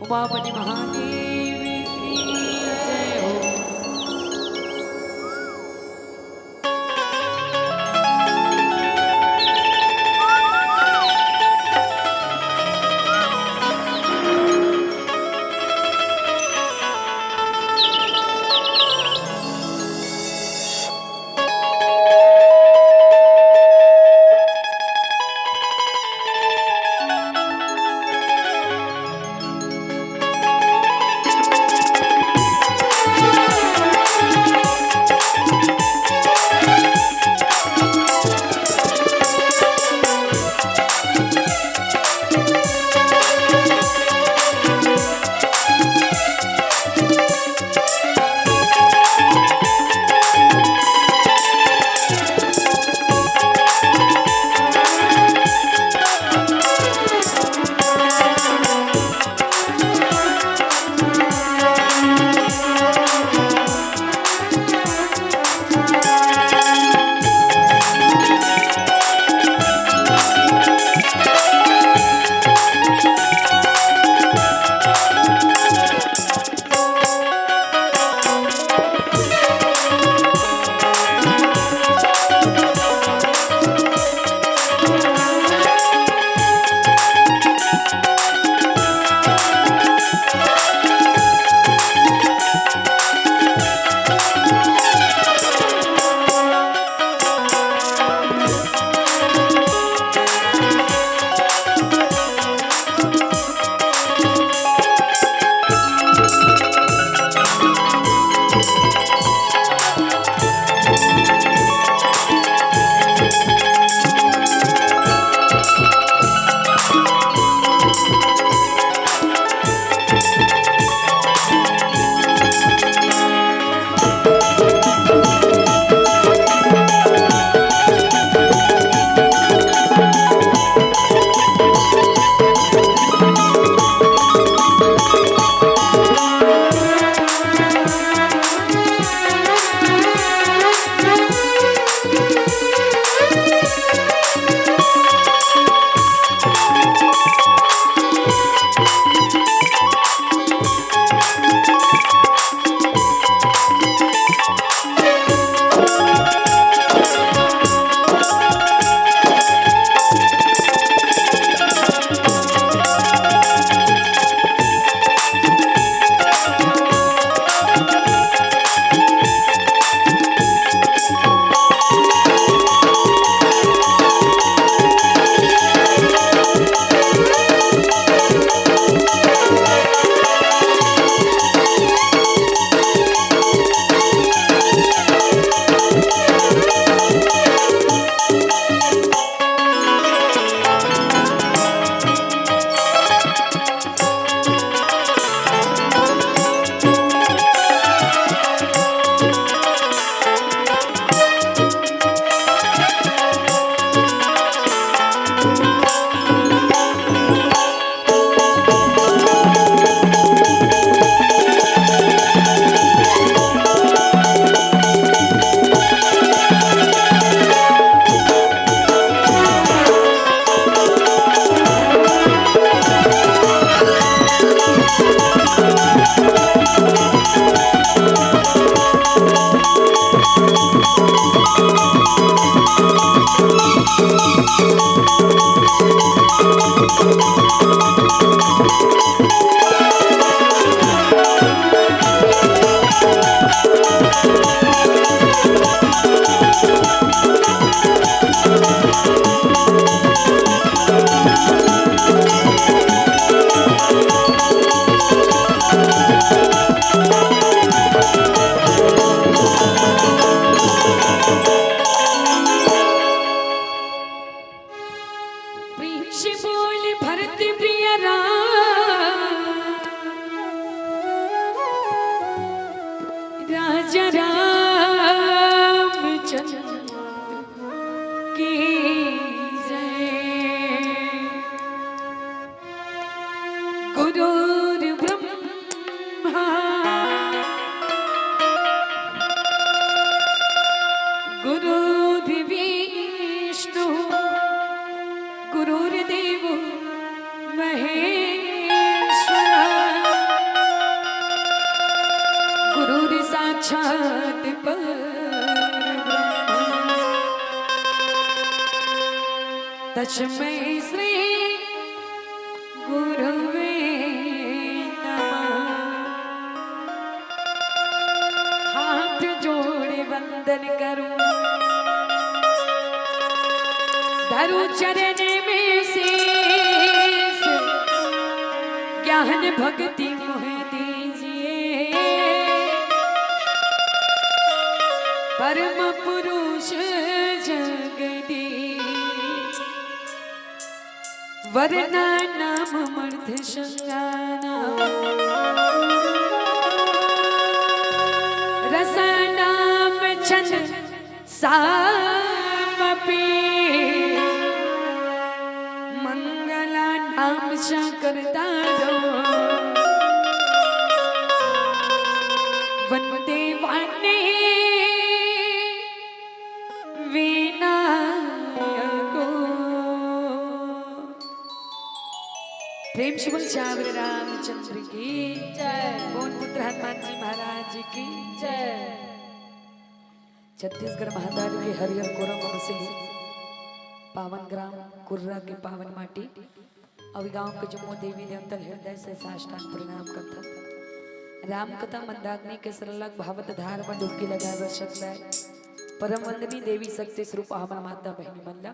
उमापति महादेव की जय हो। गुरुर्देव महेश्वरा। साक्षात परब्रह्म तस्मै श्री गुरुवे नमः। हाथ जोड़े वंदन करूं धरू चरण में शीश ज्ञान भक्ति मोह दीजिए परम पुरुष जगदीश वरना नाम मर्द संगाना रसनाम छंद सामपी मंगला नाम शंकर दारो वंदे वाणी प्रेम शिवल श्यावर रामचंद्र की जय। पवन पुत्र हनुमान जी महाराज की जय। छत्तीसगढ़ महादार के हरिहर कोरम से पावन ग्राम कुर्रा के पावन माटी अभी गांव के जम्मू देवी देवतल हृदय से साष्टांग प्रणाम करता। राम कथा मंदाग्नि के सरलग भावत धार में डुबकी लगा सकता है। परम वंदनी देवी शक्ति स्वरूप हमारा माता बहनी मल्ला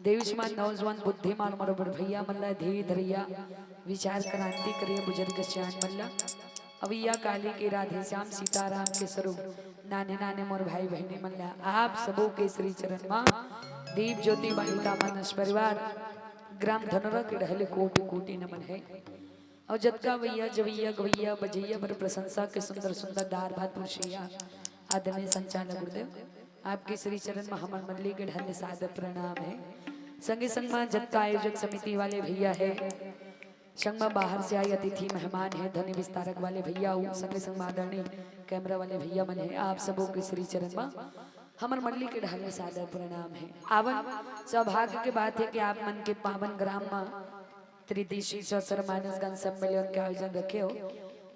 देवीष्मान नौजवान बुद्धिमान बरोबर भैया मल्ला धीरे धरिया विचार क्रांति करिए बुजुर्ग श्यान मल्ला अविया काली के राधे श्याम सीताराम के स्वरूप नाने नाने मोर भाई बहने मल्ला आप सबों के श्री चरण मां दीप ज्योति बालिका मानस परिवार ग्राम धनोरा के ढहले कोटि कोटि नमन है। और जतका वैया जवैया गवैया बजैया बर प्रशंसा के सुंदर सुंदर दार भात पुरुषिया आदरणीय संचालक गुरुदेव आपके श्री चरण में हमर मंडली के ढहले सादर प्रणाम है। संगे संग में जत्ता आयोजक समिति वाले भैया है, संग में बाहर से आए अतिथि मेहमान है, ध्वनि विस्तारक वाले भैया हो, संगे संग में आदरणीय कैमरा वाले भैया मन है। आप सबों के श्री चरण में हमर मंडली के ढाले सादर प्रणाम है। आवन सौभाग्य के बात है कि आप मन के पावन ग्राम में त्रिदिशी सौसर मानस गान सम्मेलन के आयोजन रखे हो,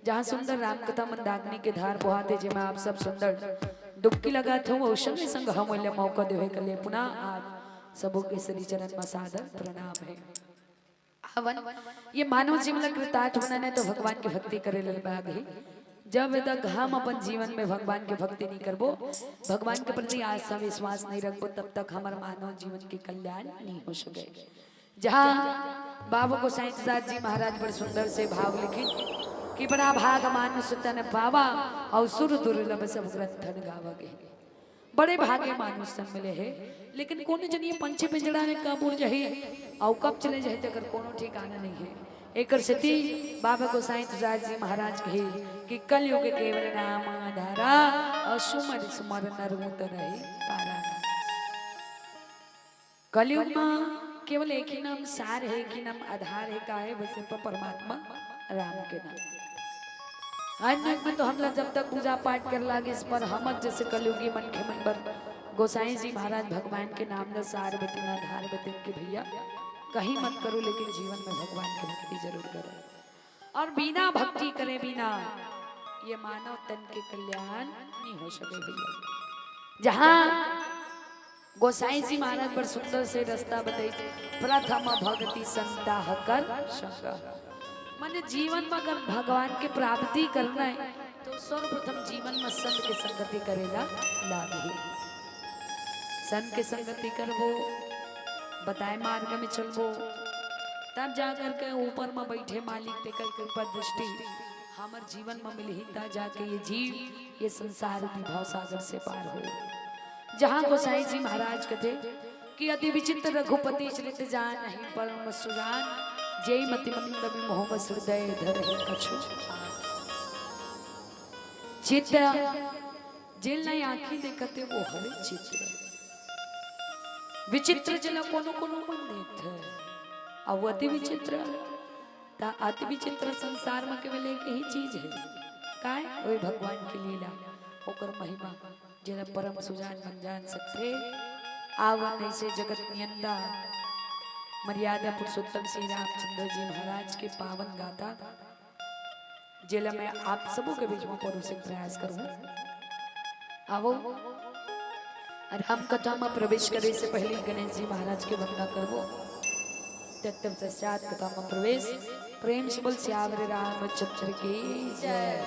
जहाँ सुंदर रामकथा मंदाग्नि के धार बहाते जिसमें आप सब सुंदर डुबकी लगाते हो। संगे संग हम मौका देवे के लिए पुनः आप सबों के श्री चरण में सादर प्रणाम है। हवन ये मानव जीवन कृतार्थ होना ने तो भगवान की भक्ति करे ले बागी। जब तक हम अपन जीवन में भगवान की भक्ति नहीं करबो, भगवान के प्रति आस्था विश्वास नहीं रखबो, तब तक हमारे मानव जीवन की कल्याण नहीं हो सके। जहाँ बाबा गोसाई तुलसीदास जी महाराज बड़े सुंदर से भाव लिखे कि बड़ा भाग मानुष तन पावा और सुर दुर्लभ सब ग्रंथन गावगे। बड़े भागे मानुष तन मिले है, लेकिन कौन जनिए पंचे पिंजड़ा ने कब उड़ जाए और कब चले जाए तक कोनो ठिकाना नहीं है। एक स्थिति बाबा गोसाई तुलसीदास जी महाराज कहे कि कलयुग केवल नाम आधारा और सुमर सुमर नर उतर रहे पारा। कलयुग में केवल एक ही नाम सार है, एक ही नाम आधार है, का है वैसे पर परमात्मा राम के नाम। अन्य में तो हम लोग जब तक पूजा पाठ कर लागे इस पर हम जैसे कलयुगी मन के मन पर गोसाई जी महाराज भगवान के नाम न सार बतिन आधार बतिन के भैया कहीं मत करो, लेकिन जीवन में भगवान की भक्ति जरूर करो। और बिना भक्ति करे बिना ये मानव तन के कल्याण नहीं हो सके भैया। जहाँ गोसाई जी महाराज पर सुंदर से रास्ता बताई, प्रथम भक्ति संता कर मन जीवन में अगर भगवान के प्राप्ति करना है तो सर्वप्रथम जीवन में संत के संगति करेगा लाभ ही। संत के संगति करबो, बताए मार्ग में चलबो, तब जाकर के ऊपर में बैठे मालिक के कृपा दृष्टि हमार जीवन में मिली, तब जाके ये जीव ये संसार विभव सागर से पार हो। जहाँ गोसाई जी महाराज कहते कि अति विचित्र रघुपति चरित जान नहीं परम सुजान, जय मति मंद मोहम्मद हृदय धरहि कछु चित्र जेल नहीं आंखी देखते वो हरे चित्र विचित्र जला कोनो कोनो मन देते अब अति विचित्र ता अति विचित्र संसार में केवल एक ही चीज है, काय वही भगवान की लीला ओकर महिमा जेना परम सुजान मन जान सकते। आवन ऐसे जगत नियंदा मर्यादा पुरुषोत्तम श्री रामचंद्र जी महाराज के पावन गाथा जेला मैं आप सबों के बीच में परोसे प्रयास करूं। आवो राम कथा में प्रवेश करे से पहले गणेश जी महाराज के वंदना करवो। तत्व पश्चात कथा में प्रवेश। प्रेम से बोल श्यावरे रामचंद्र की जय।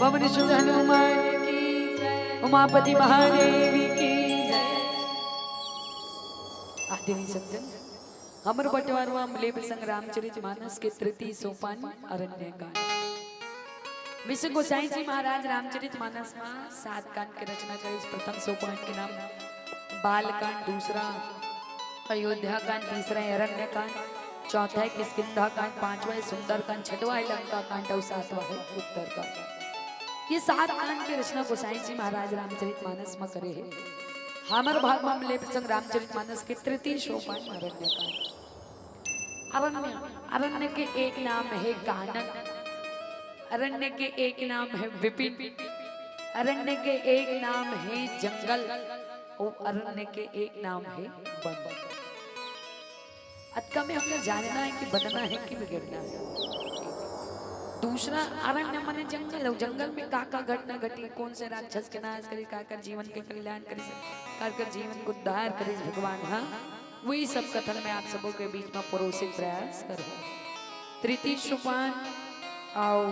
पवन सुत हनुमान की जय, उमापति महादेव की जय। आदेवी सज्जन, हमर बटवारवा मिले प्रसंग रामचरित मानस के तृतीय सोपान अरण्य कांड। विष्णु गोसाई जी महाराज रामचरित मानस में 7 कांड की रचना करी। इस प्रथम सोपान के नाम बालकांड, दूसरा अयोध्या कांड, तीसरा अरण्य कांड, चौथा है किष्किंधा कांड, पांचवा है सुंदर कांड, छठवा है लंका कांड और सातवां है उत्तर कांड। ये 7 कांड की रचना गोसाई जी महाराज रामचरित मानस में करे है। हमर भाग में मिले प्रसंग रामचरित मानस के तृतीय सोपान अरण्य कांड। अरण्य के एक नाम है कानन, अरण्य के एक नाम है विपिन, अरण्य के एक नाम है जंगल और अरण्य के एक नाम है वन। अतका में हमने जानना है कि बनना है कि बिगड़ना है। दूसरा अरण्य माने जंगल है, जंगल में का घटना घटी, कौन से राक्षस के नाश करे, का जीवन के कल्याण करे, कर जीवन को उद्धार करे भगवान। हाँ, वही सब कथन में आप सबों के बीच में परोसित प्रयास करो। तृतीय सोपान और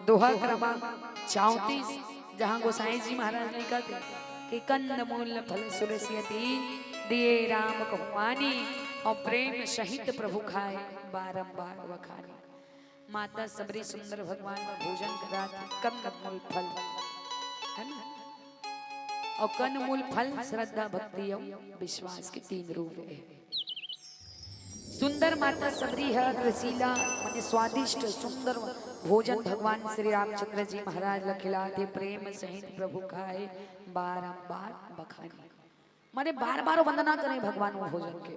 दोहा क्रमांक 34, जहाँ गोसाई जी महाराज लिखा थे कि कंद मूल फल सुरसियति दिए राम कहुमानी और प्रेम सहित प्रभु खाए बारंबार वखानी। माता सबरी सुंदर भगवान में भोजन करा कंद मूल फल है ना, और कंद मूल फल श्रद्धा भक्ति और विश्वास के 3 रूप है। सुंदर माता सबरी है, रसीला माने स्वादिष्ट सुंदर भोजन भगवान श्री रामचंद्र जी महाराज खिलाते प्रेम सहित प्रभु खाए बारंबार बखानी। माने बार बार वंदना करें भगवान वो भोजन के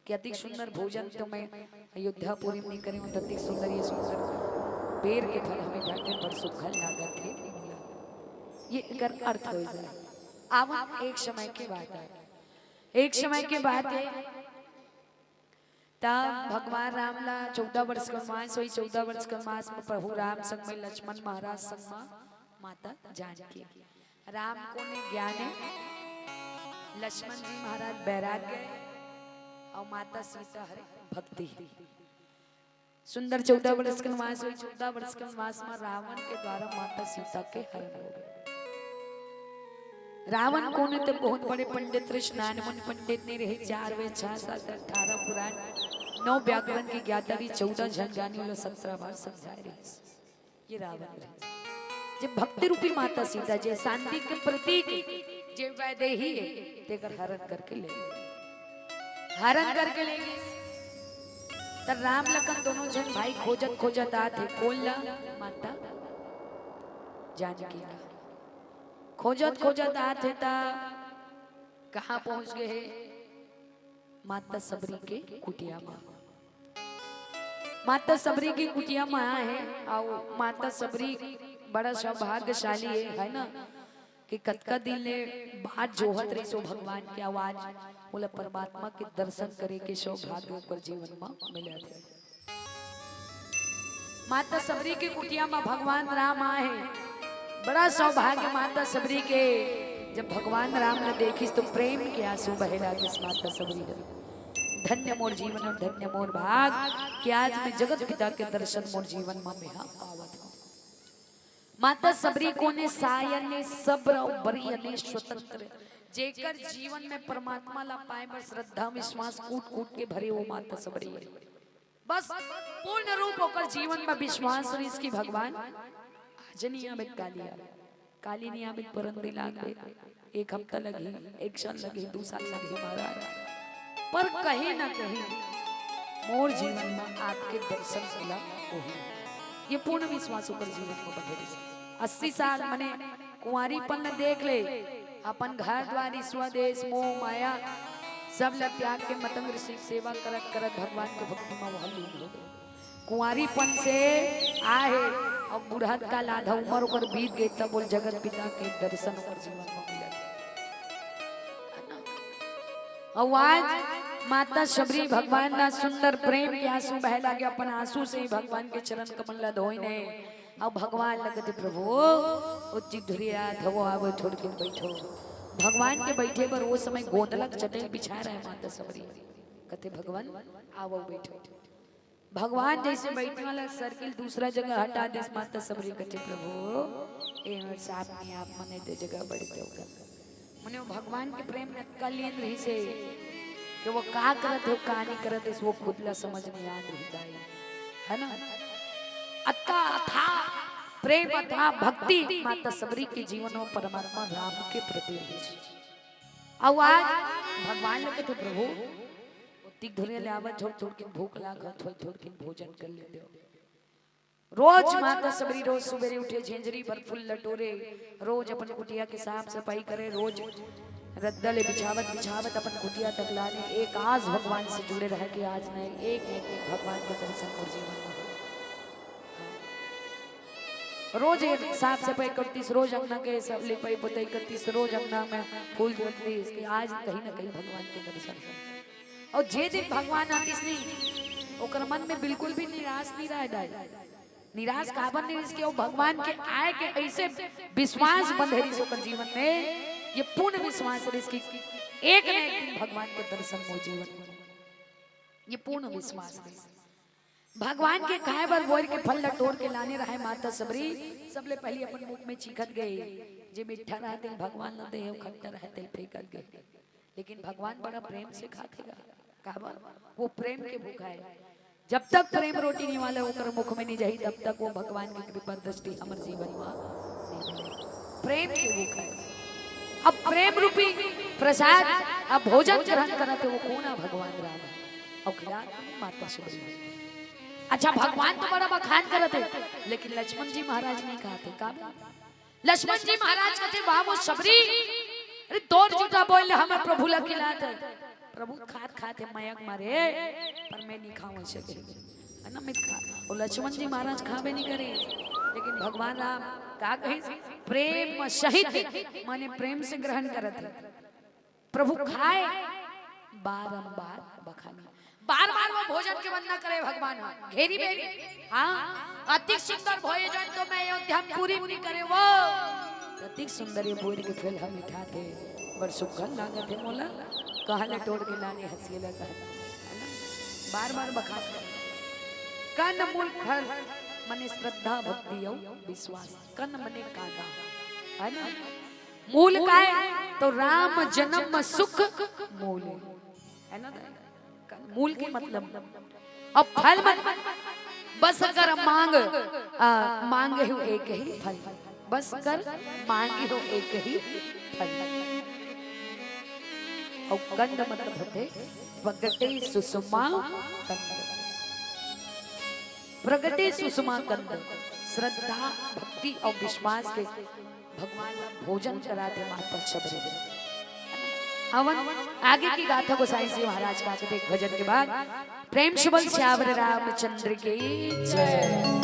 कि अति सुंदर भोजन तो मैं अयोध्यापुरी में नहीं करें, अति सुंदर ये सुंदर बेर के फल हमें घाटे पर सुखल लागत है। ये कर अर्थ हो जाए। अब एक समय के बाद है, एक समय के बाद है तब भगवान राम ला 14 वर्ष का मास हुई। 14 वर्ष का मास में प्रभु राम संग में लक्ष्मण महाराज संग में माता जानकी। राम को ने ज्ञान है, लक्ष्मण जी महाराज वैराग्य और माता सीता हरे भक्ति। सुंदर 14 वर्ष का मास हुई। 14 वर्ष का मास में रावण के द्वारा माता सीता के हरण हो गए। रावण को ने तो बहुत बड़े पंडित थे, स्नानमन पंडित ने रहे, 4 वेद 6 शास्त्र 18 पुराण 9 व्याकरण की ज्ञाता भी 14 झंझानी वाला 17 बार समझाए रहे। ये रावण रहे। जब भक्ति रूपी माता सीता जे शांति के प्रतीक जे वैदेही है, तेकर हरण करके ले हरण करके ले तब राम लखन दोनों जन भाई खोजत खोजत आते। खोल माता जानकी खोजत खोजत आते ता कहाँ पहुंच गए? माता सबरी के कुटिया में। माता सबरी की कुटिया में आया है और माता सबरी बड़ा सौभाग्यशाली है ना कि कतका दिन ने बात जोहत रही सो भगवान की आवाज बोला परमात्मा के दर्शन करे के सौभाग्य ऊपर जीवन में मिले थे। माता सबरी की कुटिया में भगवान राम आए। बड़ा सौभाग्य माता सबरी के। जब भगवान राम ने देखी तो प्रेम के आंसू बहे लागे माता सबरी ने। धन्य मोर जीवन और धन्य मोर भाग कि आज मैं जगत पिता के दर्शन मोर जीवन में मैं आवत हूं। माता सबरी को ने सायन ने सब्र और बरी ने स्वतंत्र जेकर जीवन में परमात्मा ला पाए पर श्रद्धा विश्वास कूट कूट के भरे वो माता सबरी है। बस पूर्ण रूप होकर जीवन में विश्वास और इसकी भगवान नियमित काली नियमित परंदी लाग गए। 1 हफ्ता लगी, 1 साल लगी, 2 साल लगी महाराज, पर कहीं ना कहीं मोर जीवन में आपके दर्शन मिला। ये पूर्ण विश्वास होकर जीवन को बढ़े। 80 साल मने कुंवारीपन न देख ले, अपन घर द्वारी स्वदेश मोह माया सब ल त्याग के मतंग ऋषि सेवा करत करत भगवान के भक्ति में वह लीन हो गए। कुंवारीपन से आए और बुढ़ात का लाधा उम्र होकर बीत गई तब बोल जगत पिता के दर्शन होकर जीवन में मिला। और आज माता सबरी भगवान ना सुंदर प्रेम के आंसू बह लागे। अपन आंसू से ही भगवान के चरण कमल ला धोइने। अब भगवान लगते प्रभु उच्च धुरिया धवो आवो छोड़ के बैठो। भगवान के बैठे पर वो समय गोंदलक चटेल बिछा रहे माता सबरी। कहते भगवान आवो बैठो। भगवान जैसे बैठने वाला सर्किल दूसरा जगह हटा दे माता सबरी कटे प्रभु ए मेरे साथ में आप मने दे जगह बढ़ देगा मने भगवान के प्रेम में कलियन रही से कि वो का करत है का नहीं करत है वो खुद ला समझ नहीं आ रही है ना। अत्ता था प्रेम था भक्ति माता सबरी के जीवन में परमात्मा राम के प्रति अब आज भगवान लगे थे प्रभु तिक धुरे ले आवत थोड़ के भूख लागत थोड़ के भोजन कर ले दो। रोज माता सबरी रोज सुबेरे उठे झेंझरी भर फूल लटोरे रोज अपन कुटिया के साफ सफाई करे रोज रद्दले बिछावत अपन कुटिया तक लाने एक आज भगवान से जुड़े रह के आज नहीं एक भगवान के दर्शन और जीवन में रोज साफ सफाई करतीस रोज अंगना के सब लिपाई पुताई करतीस रोज अंगना में फूल जोड़तीस कि आज कहीं ना कहीं भगवान के दर्शन और जे दिन भगवान आतीस नहीं ओकर मन में बिल्कुल भी निराश नहीं रह जाए निराश काबर नहीं इसके भगवान के आए के ऐसे विश्वास बंधेरी ओकर जीवन में ये पूर्ण विश्वास है इसकी एक न एक दिन भगवान के दर्शन हो जीवन में ये पूर्ण विश्वास है। भगवान के खाए बर बोर के फल लटोर के लाने रहे माता सबरी सबले पहले अपन मुख में चीखत गए जे मीठा रहते भगवान न दे खट्टा रहते फेंकत गए लेकिन भगवान बड़ा प्रेम से खातेगा काबर वो प्रेम के भूखा है जब तक प्रेम रोटी नहीं वाले होकर मुख में नहीं जाई तब तक वो भगवान की कृपा दृष्टि हमारे जीवन में प्रेम के भूखा है। अब प्रेम रूपी प्रसाद अब भोजन ग्रहण करते वो कौन भगवान राम और खिला माता सबरी। अच्छा भगवान तो बड़ा बखान करते लेकिन लक्ष्मण जी महाराज नहीं खाते का लक्ष्मण जी महाराज कहते वाह वो सबरी अरे दौड़ जुटा बोल हमें प्रभु ला खिलाते प्रभु खाते मयक मारे पर मैं नहीं खाऊं ऐसे है ना मित खा और लक्ष्मण जी महाराज खावे नहीं करे लेकिन भगवान राम का कही प्रेम सहित माने प्रेम से ग्रहण करते प्रभु खाए बारंबार बखाना बार बार वो भोजन के वंदना करे भगवान घेरी बेरी हाँ अति सुंदर भोजन तो मैं अयोध्या पूरी नहीं करे वो अति सुंदर ये बोर के फल हम मिठा थे बड़ सुखल लागे थे मोला कहले तोड़ के लाने हंसी लगा है ना बार बार बखा कन मूल फल मने श्रद्धा भक्ति और विश्वास कन मने कागा है ना मूल का है तो राम जन्म सुख मूल है ना मूल के मतलब अब फल मत बस कर मांगे हो एक ही फल बस कर मांगे हो एक ही फल और गंध मतलब होते प्रगटे सुषमा गंध प्रगटे सुषमा गंध श्रद्धा भक्ति और विश्वास के भगवान भोजन कराते माता सबरी हवन आगे की गाथा को साईं जी महाराज का कहते भजन के बाद प्रेम शुभल श्यावर रामचंद्र की जय।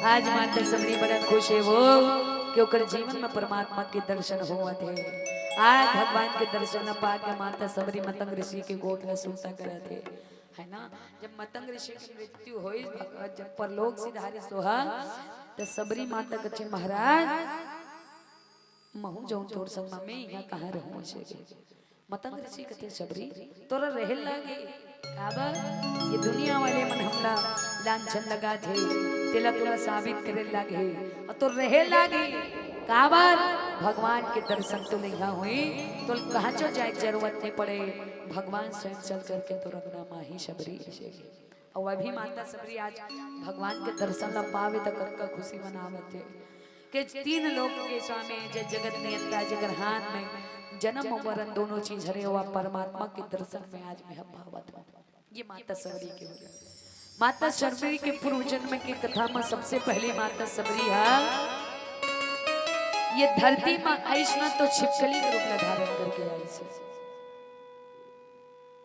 आज माता सबरी बड़ा खुश है वो कि ओकर जीवन में परमात्मा के दर्शन हुआ थे। आज भगवान के दर्शन पा के माता सबरी मतंग ऋषि के गोद में सुनता करे थे, है ना। जब मतंग ऋषि की मृत्यु हुई, जब परलोक सिधारे सोहा, तो सबरी माता कचे महाराज महू जाऊं तोर संग में यहाँ कहाँ रहूं ऐसे। मतंग ऋषि कहते सबरी तोरा रहे लागे काबा, ये दुनिया वाले मन हमला लांछन लगा थे, तेला तोला साबित करे लागे और तो रहे लागे काबर भगवान के दर्शन तो नहीं हुई तो कहाँ चो जाए जरूरत नहीं पड़े, भगवान स्वयं चल करके तो रंगना माही सबरी। और वह भी माता सबरी आज भगवान के दर्शन ला पावे तो कक्का खुशी मनावत है कि तीन लोक के स्वामी जय जगत नियंता जगर हाथ में जन्म मरण दोनों चीज हरे हुआ परमात्मा के दर्शन में आज मैं भावत हूँ। ये माता सबरी के हो गया। माता सबरी के पूर्व जन्म की कथा में सबसे पहली माता सबरी है, ये धरती में आईस ना तो छिपकली के रूप में धारण करके आई से।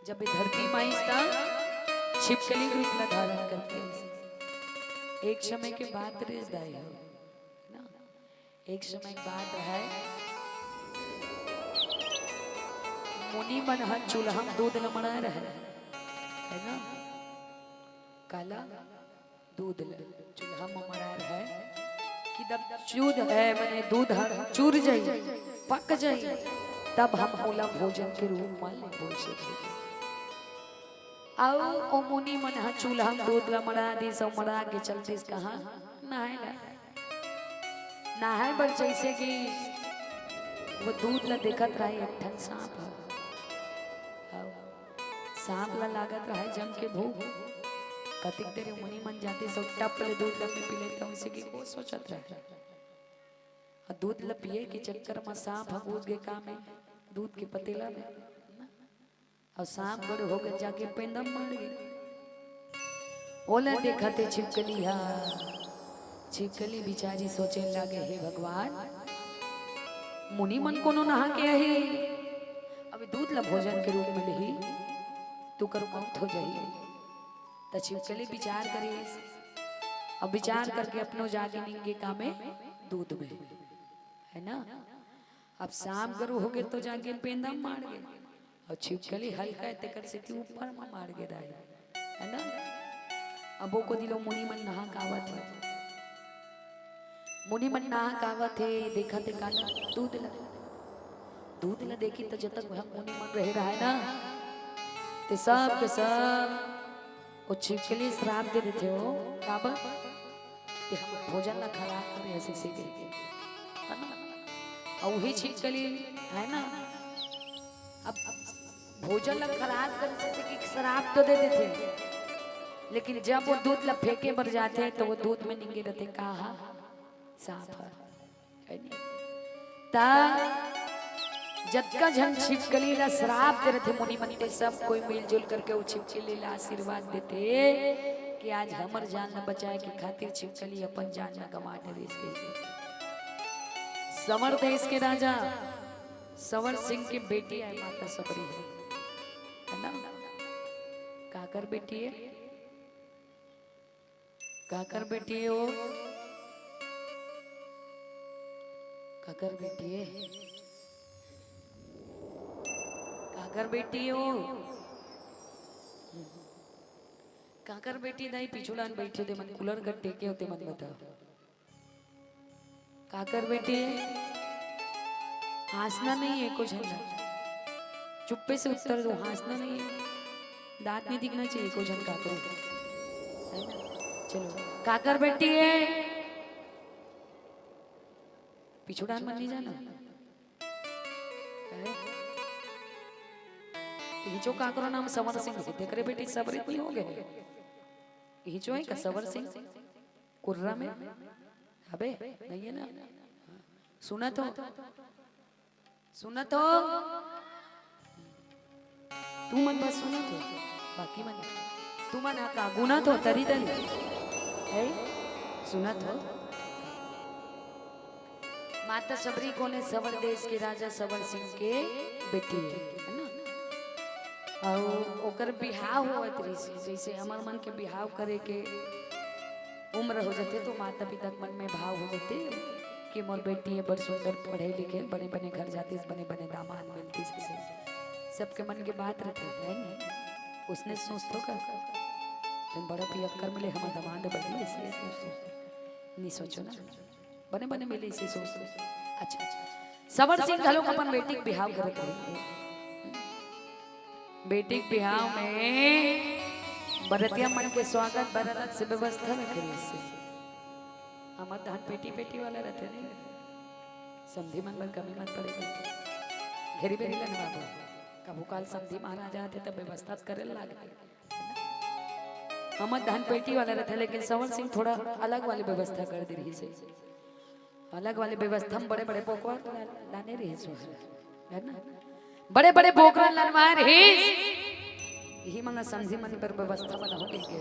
जब ये धरती में आईस था छिपकली के रूप में धारण करके आई से। एक समय के बाद रेस दाई हो ना, एक समय के बाद है मुनि मन हन चूल्हा दूध लमड़ा रहे, है ना, काला दूध चूल्हा में मरा रहे कि जब चूद है मैंने दूध चूर जाई पक जाई तब हम ओला भोजन के रूप में ले भोज आओ ओ मुनि मन हा चूल्हा में दूध लमड़ा दी सब मरा के चलते कहाँ नहाए नहाए पर जैसे कि वो दूध ला देखत रहे एक ठन सांप है, सांप ला लागत रहा जम के भूख कतिक तेरे मुनि मन जाते सब टप ले दूध में पी लेते हैं उसे की वो सोचत रहे और दूध ला पिए के चक्कर में सांप घुस गए काम में दूध के पतीला में और सांप बड़े हो गए जाके पेंदम मार गए। ओला देखा थे छिपकली हा, छिपकली बिचारी सोचे लगे हे भगवान मुनि मन को नहा के है अभी दूध ला भोजन के रूप में ले तू कर मौत हो जाइए। तो छिपकली विचार करिए अब विचार करके अपनो जाके निंगे कामे दूध में, है ना। अब शाम करो हो गए तो जाके पेंदा मार गए और छिपकली हल्का तेकर से ऊपर में मार गए रहे, है ना। अब वो को दिलो मुनि मन नहा कावत है, मुनि मन नहा कावत है देखा थे काला दूध ला देखी तो जब तक मुनि मन रह रहा है ना ते सब के सब वो छिपकली श्राप दे देते हो काबर कि हम भोजन ला खराब करे ऐसे से गए, है ना। और वही छिपकली है ना अब भोजन ला खराब करे से कि श्राप तो दे देते, लेकिन जब वो दूध ला फेंके पर जाते हैं तो वो दूध में निंगे रहते कहा सांप है नहीं ता जत्का जन छिपकली ला श्राप दे रहे थे मुनि मन के सब कोई मिलजुल करके वो छिपकली ला आशीर्वाद देते कि आज हमर जान न बचाए के खातिर छिपकली अपन जान न गवा दे। समर देश के राजा सवर सिंह की बेटी है माता सबरी है ना। काकर बेटी है, काकर बेटी है वो, काकर बेटी है, काकर बेटी हो, काकर बेटी दाई पिछुड़ान बैठे थे मन कूलर गट टेके होते मन बता काकर बेटी हंसना नहीं है कुछ है चुप्पे से उत्तर दो, हंसना नहीं है, दांत नहीं दिखना चाहिए कुछ हम काकर है ना। चलो काकर बेटी है पिछुड़ान मन नहीं जाना हिचो काकरो नाम सवर सिंह है, देख रहे बेटी सबरी नहीं हो गए हिचो है का सवर सिंह कुर्रा में अबे नहीं है ना। सुना तो तू मन बस सुना तो बाकी मन तू मन का गुना तो तरी तरी है सुना तो। माता सबरी को ने सवर देश के राजा सवर सिंह के बेटी है ना। और ओकर बिहाव होत रही जैसे हमार मन के बिहाव करे के उम्र हो जाते तो माता पिता के मन में भाव हो जाते कि मोर बेटी है बड़ सुंदर पढ़े लिखे बने बने घर जाती बने बने दामाद मिलती से सबके मन की बात रहती है नहीं उसने सोच तो कर तुम बड़ा पियक्कर मिले हम दामाद बदले इसलिए नहीं सोचो ना बने बने मिले इसे सोच तो अच्छा सबर सिंह घलों अपन बेटी के बिहाव करत रहे बेटी के बिहाव में बरतिया मन के स्वागत बरत से व्यवस्था न करी से हमार धान पेटी पेटी वाला रहते नहीं समधी मन पर कमी मत पड़ेगी घेरी बेरी लगवा दो कबू काल समधी महाराजा आते तब व्यवस्था करे लागे हमार धान पेटी वाला रहते लेकिन संवर सिंह थोड़ा अलग वाली व्यवस्था कर दी रही से अलग वाली व्यवस्था में बड़े बड़े पोकवा लाने रही सो है ना बड़े बड़े पोकरा लनवा रही यही मंगा समझी मन पर व्यवस्था बना हो गई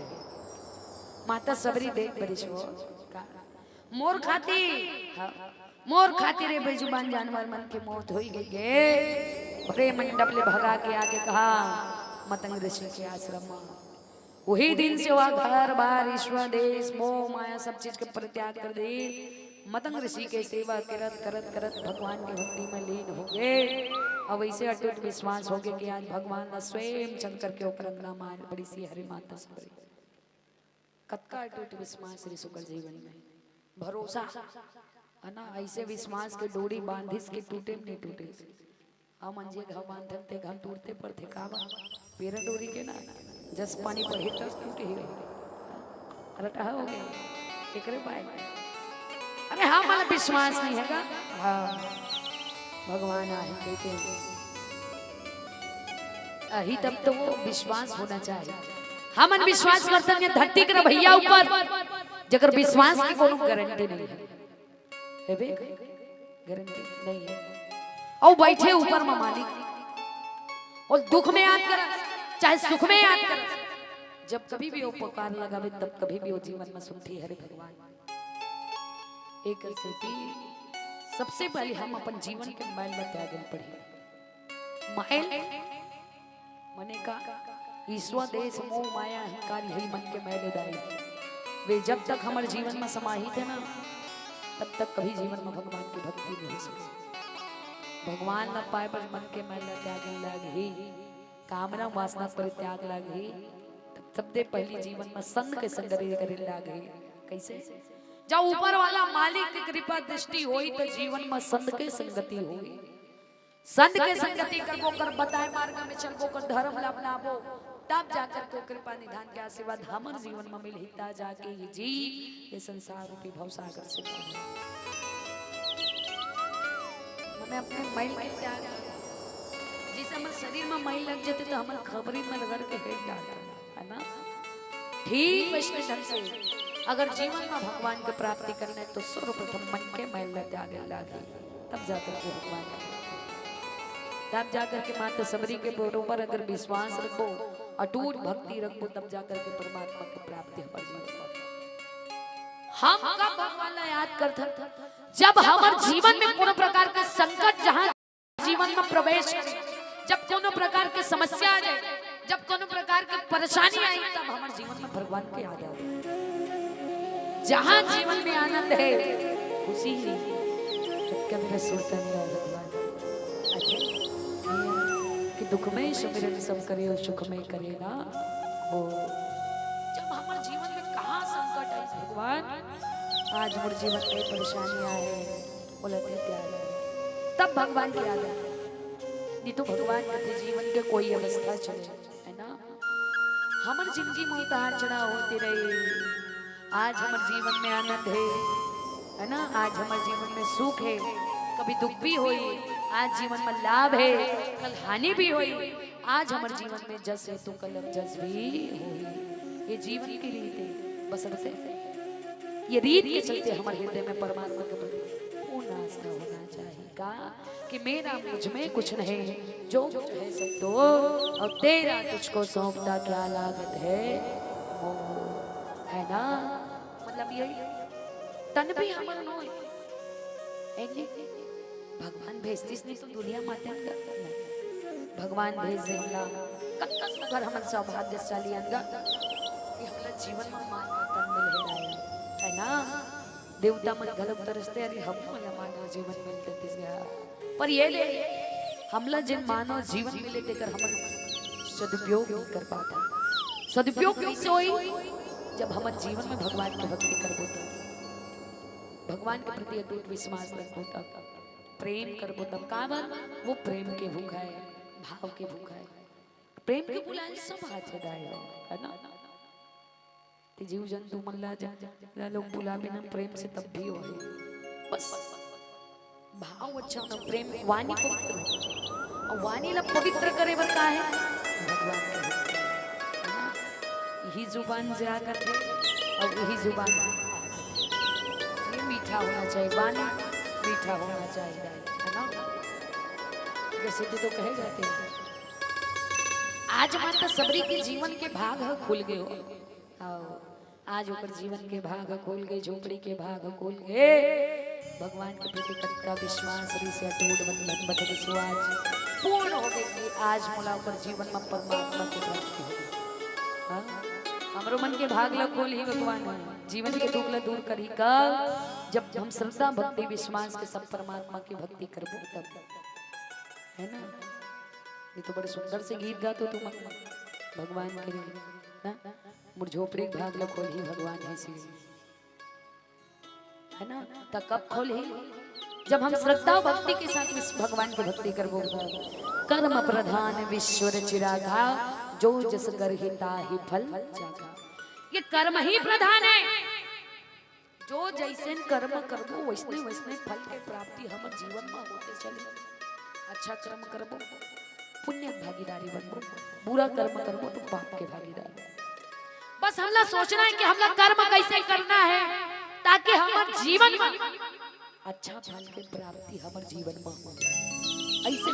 माता सबरी देख बड़ी छो मोर खाती मोर खाती रे बेजुबान जानवर मन के मौत हो गई गे बड़े मंडप ले भगा के आगे कहा मतंग ऋषि के आश्रम में वही दिन से वह घर बार ईश्वर देश मोह माया सब चीज के परित्याग कर दे मतंग ऋषि के सेवा करत करत करत भगवान की भक्ति में लीन हो गए अब ऐसे अटूट विश्वास हो गया कि आज भगवान ने स्वयं चल करके ओकरंगना मान बड़ी सी हरि माता सबरी कतका अटूट विश्वास ऋषि शुक्र जीवन में भरोसा है ना ऐसे विश्वास के डोरी बांधिस के टूटे नहीं टूटे हम अंजे घाव बांधन ते घाव टूटते पर थे कावा पेरा डोरी के ना जस पानी पर हिट टूटे ही रटा हो गए एकरे पाए अरे हाँ मला विश्वास नहीं है का हाँ भगवान आए कहते अही तब तो वो विश्वास होना चाहिए हम विश्वास करते हैं धरती कर भैया ऊपर जगर विश्वास की कोनो गारंटी नहीं है बे गारंटी नहीं है और बैठे ऊपर में मालिक और दुख में याद कर चाहे सुख में याद कर जब कभी भी वो पुकार लगावे तब कभी भी वो जीवन में सुनती हरे भगवान एक सेती सबसे पहले हम अपन जीवन के मैल में त्यागन पड़े मैल मने का ईश्वर देश मोह माया अहंकार यही मन के मैल दाई वे जब तक हमारे जीवन में समाहित है ना तब तक कभी जीवन में भगवान की भक्ति नहीं हो सकती भगवान न पाए पर मन के मैल त्यागन लागे कामना वासना पर त्याग लागे तब सबसे पहली जीवन में संग के संग करे लागे कैसे जब ऊपर वाला मालिक की कृपा दृष्टि होई तो जीवन में संत के संगति होई संत के संगति करबो कर बताए मार्ग में चलबो कर धर्म अपनाबो तब जाकर के कृपा निधान के आशीर्वाद हमर जीवन में मिलता जाके ये जी ये संसार रूपी भवसागर से मैंने अपने मैल के त्याग जिस हमारे शरीर में मैल लग जाते तो हमारे खबरी में लगा के हेट जाता है ना ठीक वैसे ढंग से अगर जीवन में भगवान की प्राप्ति करना है तो सर्वप्रथम मन के मैल त्याग लागे तब जाकर के भगवान तब जाकर के माता सबरी के बरोबर अगर विश्वास रखो अटूट भक्ति रखो तब जाकर के परमात्मा की प्राप्ति हमारे जीवन में हम कब भगवान को याद करते जब हमारे जीवन में कोनो प्रकार के संकट जहां जीवन में प्रवेश जब कोनो प्रकार की समस्या आ जाए जब कोनो प्रकार की परेशानी आई तब हमारे जीवन में भगवान को याद आए जहां जीवन में आनंद है खुशी ही मेरा सुरतन भगवान कि दुख में सुमिरन सब करे और सुख में करे ना वो जब हमारे जीवन में कहाँ संकट है भगवान आज हमारे जीवन में परेशानियां है बोलते प्यार तब भगवान की याद है नहीं तो भगवान के जीवन के कोई अवस्था चले है ना हमारे जिंदगी में उतार चढ़ाव होते रहे आज हमारे जीवन में आनंद है ना आज हमारे जीवन में सुख है कभी दुख भी हुई आज जीवन में लाभ है कल हानि भी हुई आज हमारे जीवन में जस है तो कल जस भी हुई ये जीवन की रीत है बस ये रीत के चलते हमारे हृदय में परमात्मा के प्रति पूर्ण आस्था होना चाहिए का कि मेरा मुझ में कुछ नहीं जो कुछ है सब तो और तेरा तुझको सौंपता क्या लागत है ना मतलब यही तन भी हमारा नो भगवान भेजतीस नहीं तो दुनिया माते भगवान भेज देला कत्ता सुगर हमन सौभाग्यशाली अंगा कि हमरा जीवन में मान तन मिल है देवता मन घलक तरसते अरे हम मला मानव जीवन मिलते तिस गया पर ये ले हमला जिन मानव जीवन मिले तेकर हम सदुपयोग नहीं कर पाता। सदुपयोग कैसे होई जब हम जीवन में भगवान की भक्ति करबो तो भगवान के प्रति अटूट विश्वास रखबो तब प्रेम करबो तब का बर वो प्रेम के भूखा है भाव के भूखा है प्रेम के बुलाए सब हाथ दाए है ना ते जीव जंतु मल्ला जा लोग बुलावे ना प्रेम से तब भी हो बस भाव अच्छा ना प्रेम वाणी पवित्र और वाणी ला पवित्र करे बर का है भगवान का है ना यही जुबान जा करके और यही जुबान ये मीठा होना चाहिए वाणी मीठा होना चाहिए है ना जैसे तो कहे जाते हैं आज मात्र सबरी के जीवन के भाग खुल गए हो आज ऊपर जीवन के भाग खोल गए झोपड़ी के भाग खोल गए भगवान के प्रति कट्टा विश्वास से अटूट बंधन विश्वास पूर्ण हो गई कि आज मुला ऊपर जीवन में परमात्मा की प्राप्ति होगी। हमरो मन के भाग ला खोल ही भगवान जीवन के दुख ला दूर करी कब जब हम श्रद्धा भक्ति विश्वास के सब परमात्मा की भक्ति करबो तब है ना। ये तो बड़े सुंदर से गीत गाते हो तुम भगवान के लिए ना मुर झोपड़ी भाग ला खोल ही भगवान है सी है ना तब कब खोल ही जब हम श्रद्धा भक्ति के साथ इस भगवान की भक्ति करबो कर्म प्रधान विश्वर चिरागा जो जस गर्हिता ही फल जागा। ये कर्म ही प्रधान है जो जैसे कर्म करबो वैसने वैसने फल के प्राप्ति हम जीवन में होते चले। अच्छा कर्म करबो पुण्य भागीदारी बनबो बुरा कर्म करबो तो पाप के भागीदार। बस हमला सोचना है कि हमला कर्म कैसे करना है ताकि हमारे जीवन में अच्छा फल के प्राप्ति हमारे जीवन में हो ऐसे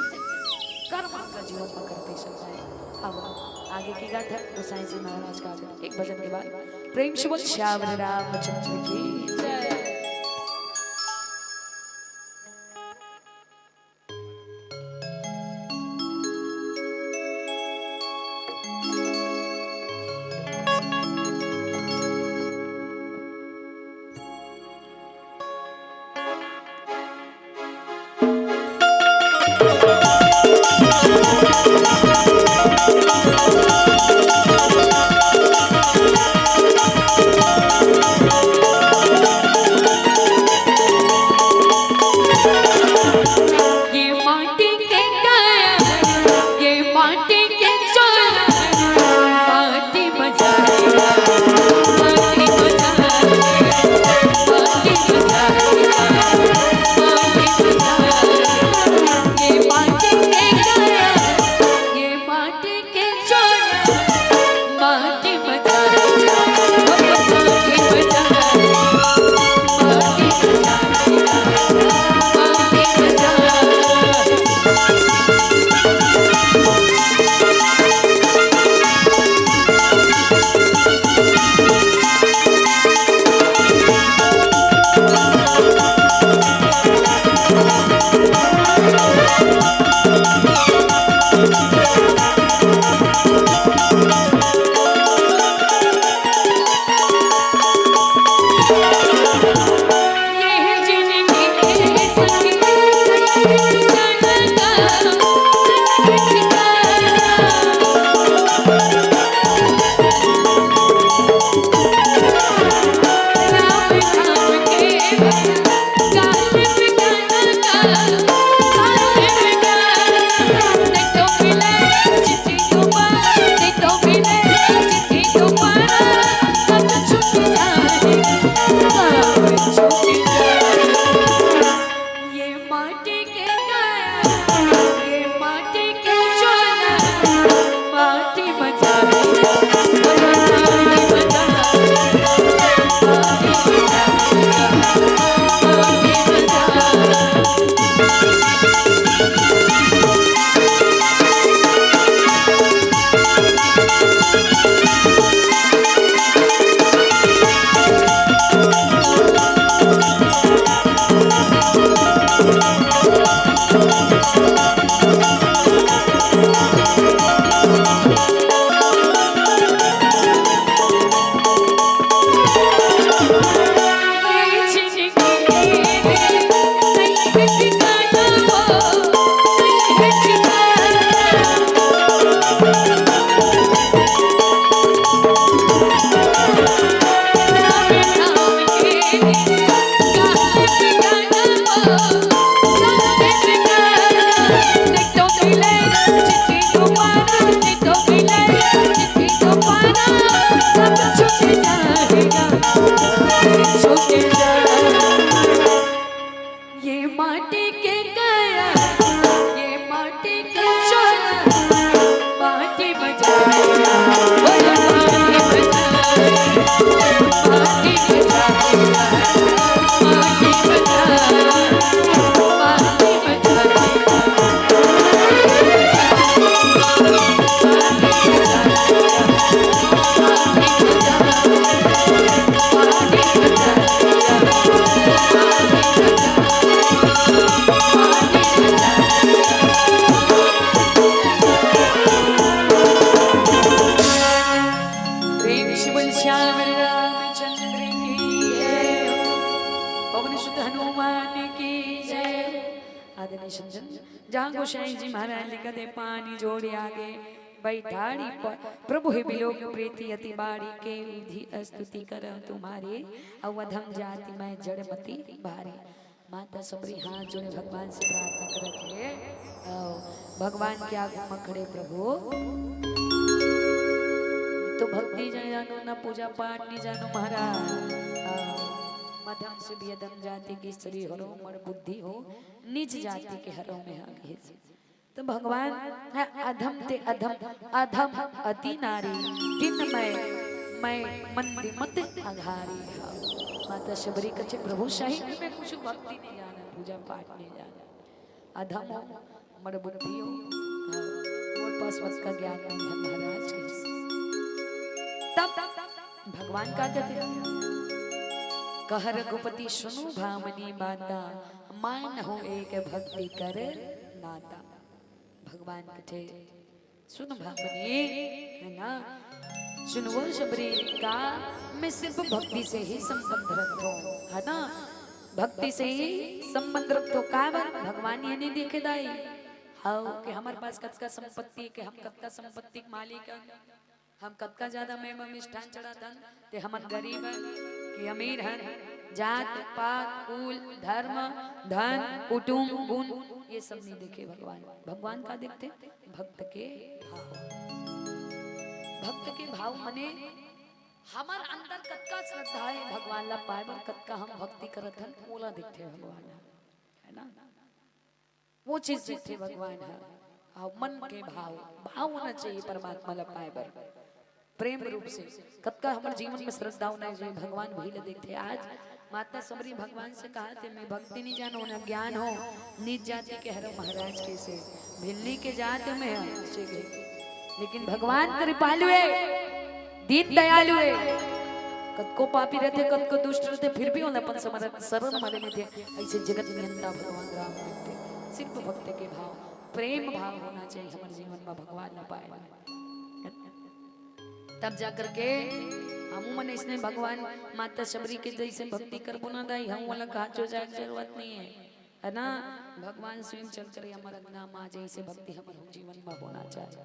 कर्म का जीवन में करते चलता है। अब आगे की गाथा गोसाई जी महाराज का एक भजन के बाद प्रेम से बोल श्याम रामचंद्र की जय। ये संजन जहाँ गोसाई जी महाराज लिखा दे पानी जोड़े आगे बैठाड़ी पर प्रभु हे बिलोक प्रीति अति बाड़ी के विधि स्तुति कर तुम्हारे अवधम जाति मैं जड़मती भारी। माता सबरी हाथ जोड़े भगवान से प्रार्थना करत है भगवान के आगे में खड़े प्रभु तो भक्ति जानो ना पूजा पाठ नहीं जानो महाराज मध्यम से भी अधम जाति की स्त्री हरो मर बुद्धि हो नीच जाति के हरो में आगे तो भगवान है अधम ते अधम अधम अति नारी दिन मैं मंदी मत आधारी। माता शबरी कचे प्रभु शाही में कुछ भक्ति नहीं जाना पूजा पाठ नहीं जाना अधम हो मर बुद्धि हो मोर पास वक्त का ज्ञान नहीं है महाराज तब भगवान का कहते कह रघुपति सुनो भामनी बाता मान हो एक भक्ति कर नाता। भगवान कहते सुन भामनी है ना सुनो शबरी का मैं सिर्फ भक्ति से ही संबंध रखता हूँ है ना भक्ति से ही संबंध रखता हूँ का भगवान ये नहीं देखे दाई हाँ कि हमारे पास कद का संपत्ति के हम कद का संपत्ति के मालिक हम कद का ज्यादा में मिष्ठान चढ़ा धन ते हम गरीब हैं कि अमीर हैं जात पात कुल धर्म धन कुटुंब गुण ये सब नहीं देखे भगवान। भगवान का देखते भक्त के भाव भक्त के भाव मने हमार अंदर कद का श्रद्धा है भगवान ला पाए बर कद का हम भक्ति करत हन ओला देखते भगवान है ना वो चीज देखते भगवान है मन के भाव भाव होना चाहिए परमात्मा ला पाए बर प्रेम रूप से कद का हमारे जीवन में श्रद्धा होना चाहिए भगवान वही देखते। आज माता सबरी भगवान से कहा थे मैं भक्ति नहीं जानो ना ज्ञान हो नीच जाति के हरो महाराज के से भिल्ली के जात में लेकिन भगवान कृपालु है दीन दयालु है कद को पापी रहते कद को दुष्ट रहते फिर भी उन्हें शरण माले में थे ऐसे जगत नियंता भगवान राम थे। सिर्फ भक्त के भाव प्रेम भाव होना चाहिए हमारे जीवन में भगवान न पाए तब जाकर के हम मन इसने भगवान माता शबरी के जैसे भक्ति कर बुना दाई हम वाला कहा जो जाए जरूरत नहीं है ना भगवान स्वयं चल कर हमारा नाम आ जाए भक्ति हमारे जीवन में होना चाहिए।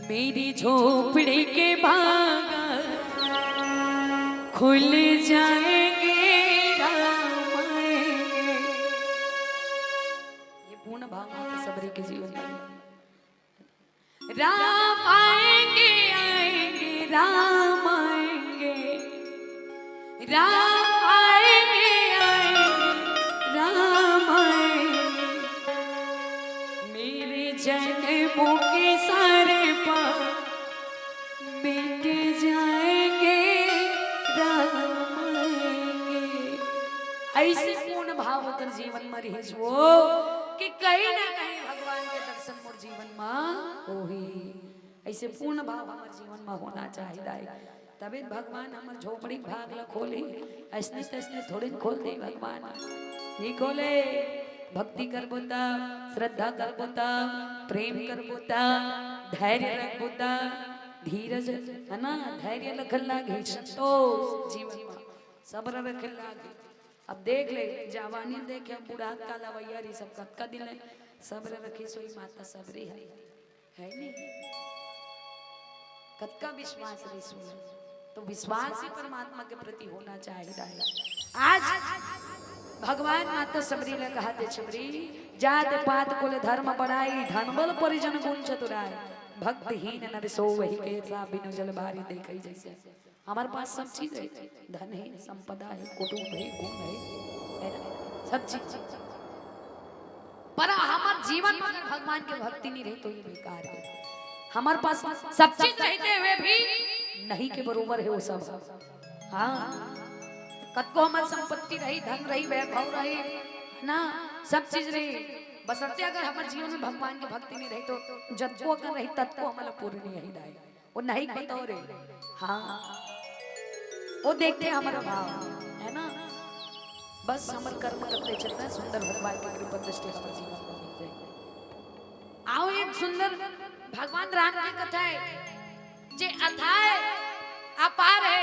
मेरी झोपड़ी के भाग खुल जाएंगे ये पूर्ण भाव माता शबरी के जीवन में राम आएंगे आएंगे राम आएंगे राम आएंगे आएंगे राम आएंगे मेरे जन्मों के सारे पाप मिट जाएंगे राम आएंगे। ऐसे पूर्ण भाव होकर जीवन में रही वो कि कहीं ना कहीं भगवान के दर्शन मोर जीवन में होही ऐसे पूर्ण भाव हमारे जीवन में होना चाहिए तभी भगवान हमारे झोपड़ी भाग ला खोले ऐसने तैसने थोड़े खोल दे भगवान नहीं खोले भक्ति कर बोता श्रद्धा कर बोता प्रेम कर बोता धैर्य रख बोता धीरज है ना धैर्य रखल लागे संतोष जीवन में सब्र रखल लागे। अब देख ले जवानी देखे बूढ़ा काला वैयारी सब कद का दिल है सब्र रखी सोई माता सबरी है नहीं कद का विश्वास रही सुन तो विश्वास ही परमात्मा के प्रति होना चाहिए। आज भगवान माता सबरी ने कहा थे सबरी जात पात कुल धर्म बढ़ाई धन बल परिजन गुण चतुराई भक्तहीन नर सो वही के बिनु जल भारी देखई जैसे हमारे पास सब चीज है धन है संपदा है कुटुंब है गुण है सब चीज पर हमारे जीवन में अगर भगवान की भक्ति नहीं रही तो ये बेकार है। हमारे पास सब चीज रहते हुए भी नहीं के बरोबर है वो सब। हाँ कद को हमारी संपत्ति रही धन रही वैभव रही ना सब चीज रही बसरते अगर हमारे जीवन में भगवान की भक्ति नहीं रही तो जब को अगर रही तब को हमारा पूरी नहीं रही दाई वो नहीं बताओ रे। हाँ वो देखते हमारा भाव है ना बस हमारे कर्म करते चलना है सुंदर भगवान की कृपा दृष्टि हमारे जीवन में मिल जाएगी। आओ एक सुंदर भगवान राम की कथा है जे अथाय अपार है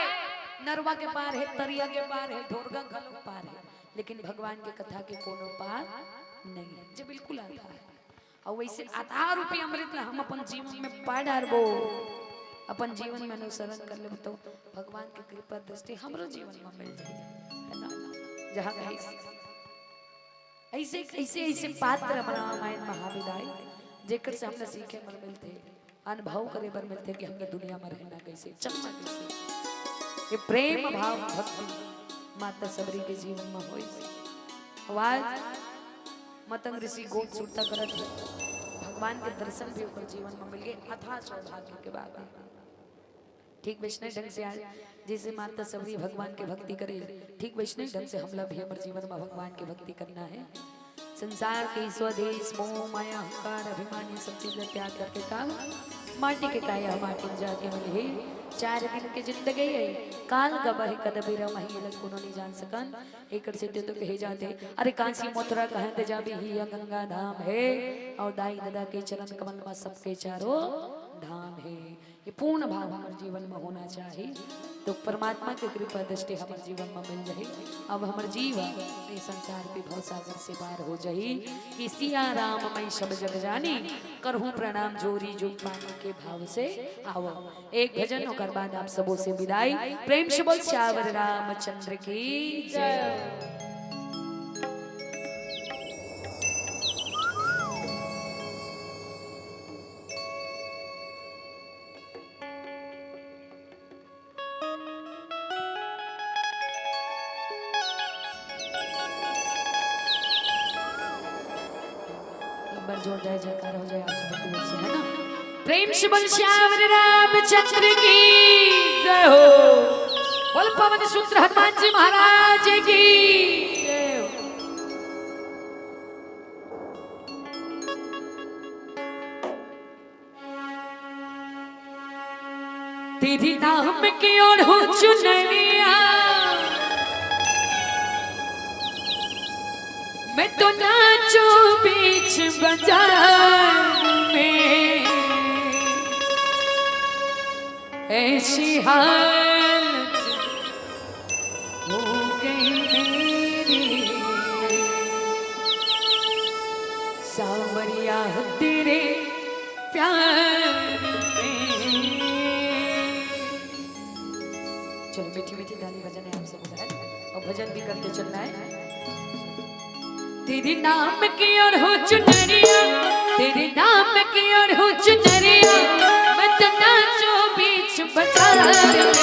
नरवा के पार है तरिया के पार है ढोरगा घलो पार है लेकिन भगवान के कथा के कोनो पार नहीं है, जो बिल्कुल आता है। और वैसे आधा रूपी अमृत ला हम अपन जीवन में पा डारबो, अपन जीवन में अनुसरण कर ले तो भगवान की कृपा दृष्टि हमरो जीवन में मिल जाए, है ना। जहाँ ऐसे ऐसे ऐसे पात्र अपना रामायण महाविदाई जेकर से हमने सीखे मर मिलते, अनुभव करे बर मिलते कि हमने दुनिया में रहना कैसे, चलना कैसे। ये प्रेम भाव भक्ति माता सबरी के जीवन में होई। आज मतंग ऋषि गोद सुरता करत भगवान के दर्शन भी ऊपर जीवन में मिल गए, अथाह सौभाग्य के बाद। ठीक वैष्णव ढंग से आज जैसे माता सबरी भगवान की भक्ति करे, ठीक वैष्णव ढंग से हमला भी हमारे जीवन में भगवान की भक्ति करना है। संसार के स्वदेश मोह माया अहंकार अभिमानी सब चीज त्याग करके काम माटी के काया माटी जाके मिले। 4 दिन के जिंदगी है काल गबह कदबी रमही लकुनो नहीं जान सकन। एक सिद्धि तो कहे जाते अरे कांसी मथुरा कहते जा भी ही गंगा धाम है, और दाई दादा के चरण कमल में सबके चारों धाम है। ये पूर्ण भाव हमारे जीवन में होना चाहिए, तो परमात्मा की कृपा दृष्टि हमारे जीवन में मिल जाए। अब हमारे जीवन ये संसार पे भव सागर से पार हो जाए कि सिया राम मैं सब जग जानी, करहूं प्रणाम जोरी जो पानी के भाव से आओ। एक भजन होकर बाद आप सबों से विदाई। प्रेम से बोल श्यावर रामचंद्र की जय। जोर जय जयकार हो जाए आप सबकी ओर से, है ना। प्रेम से बोल श्यावर रामचंद्र की जय हो। बोल पवन सूत्र हनुमान जी महाराज की जय हो। तेरी नाम की ओर हो चुनरिया, मैं तो नाचू बीच बाजार में, ऐसी हालत हो गई मेरी सावरिया तेरे प्यार में। चलो मीठी मीठी गाली भजन है आप सब है, और भजन भी करते चलना है। तेरे नाम की ओर हो चुनरिया, तेरे नाम की ओर हो चुनरिया, मैं तो नाचो बीच बाजार